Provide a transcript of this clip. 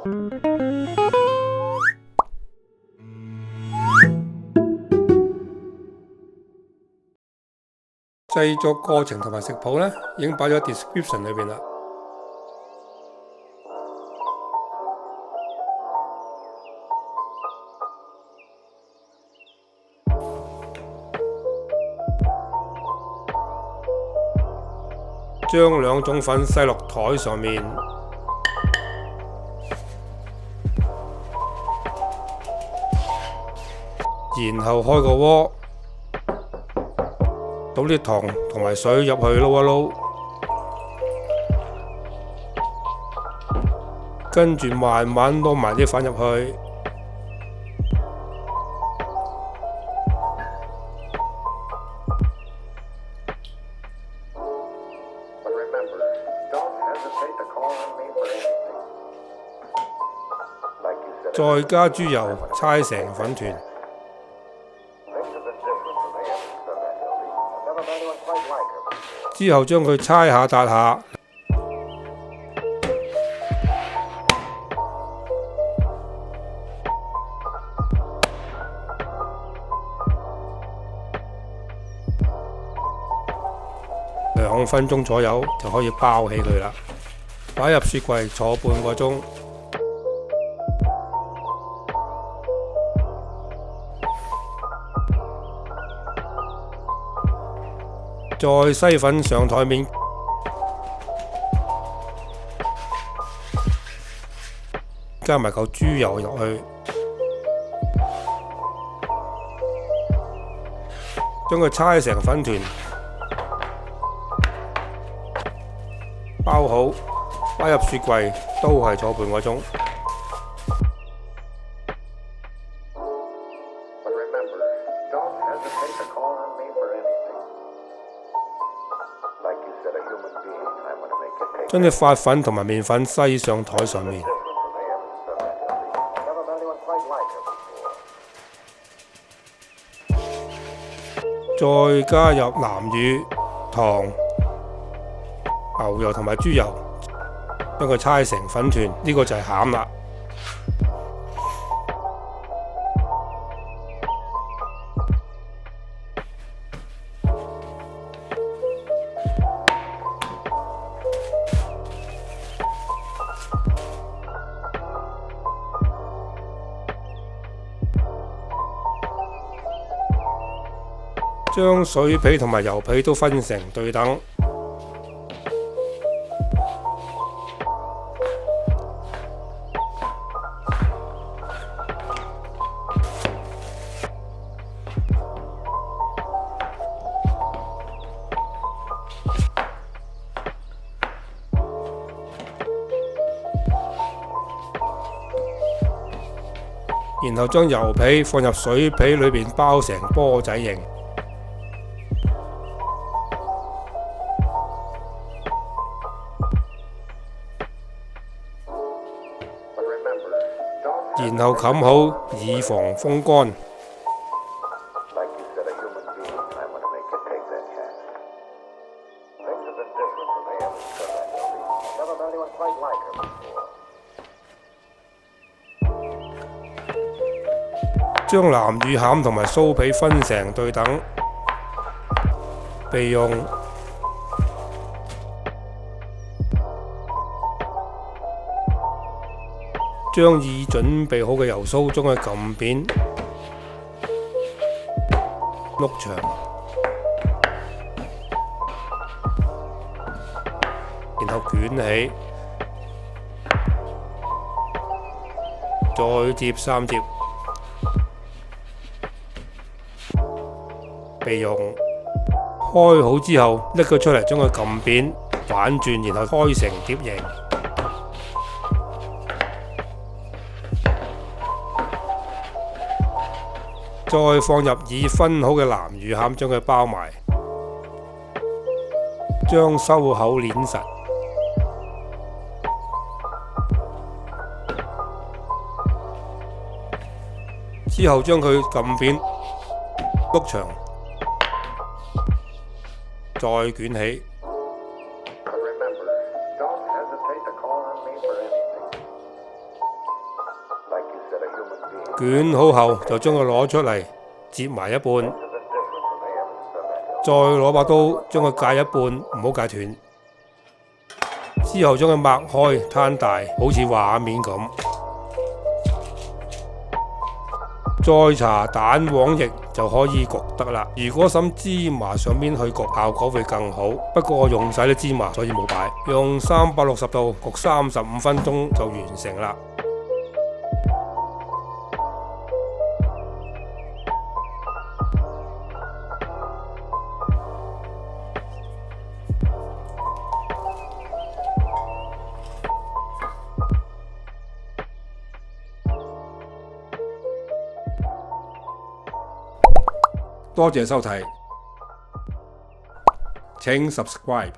製作過程同埋食譜呢，已經擺咗 description 裏邊啦。將兩種粉擠落台上面，然後開個鍋，倒啲糖同埋水入去撈一撈，跟住慢慢撈埋啲粉入去。再加豬油，搓成粉團，之後將佢搓下撻下，2分鐘左右就可以包起佢啦，擺入雪櫃坐半個鐘。再篩粉上台面，加埋嚿豬油入去，將佢搓成粉團，包好，擺入雪櫃，都係坐半個鐘。將啲發粉同埋麵粉擠上台上面，再加入南乳、糖、牛油同埋豬油，將佢搓成粉團，呢個就係餡啦。將水皮同埋油皮都分成對等，然後將油皮放入水皮裏邊包成波仔形。然後冚好，以防風乾。將南乳餡同埋酥皮分成對等，備用。將已準備好嘅油酥將佢撳扁，碌長，然後捲起，再貼3貼，備用。開好之後，拎佢出嚟，將佢撳扁，反轉，然後開成碟形。再放入已分好嘅南乳餡，將佢包埋，將收口捏實，之後將佢撳扁，碌長，再捲起。捲好後就將佢攞出嚟，折埋一半，再攞把刀將佢界一半，唔好界斷。之後將佢擘開攤大，好似畫面咁。再搽蛋黃液就可以焗得啦。如果滲芝麻上面去焗，效果會更好。不過我用晒啲芝麻，所以冇擺。用360度焗35分鐘就完成啦。多謝收睇，請 subscribe。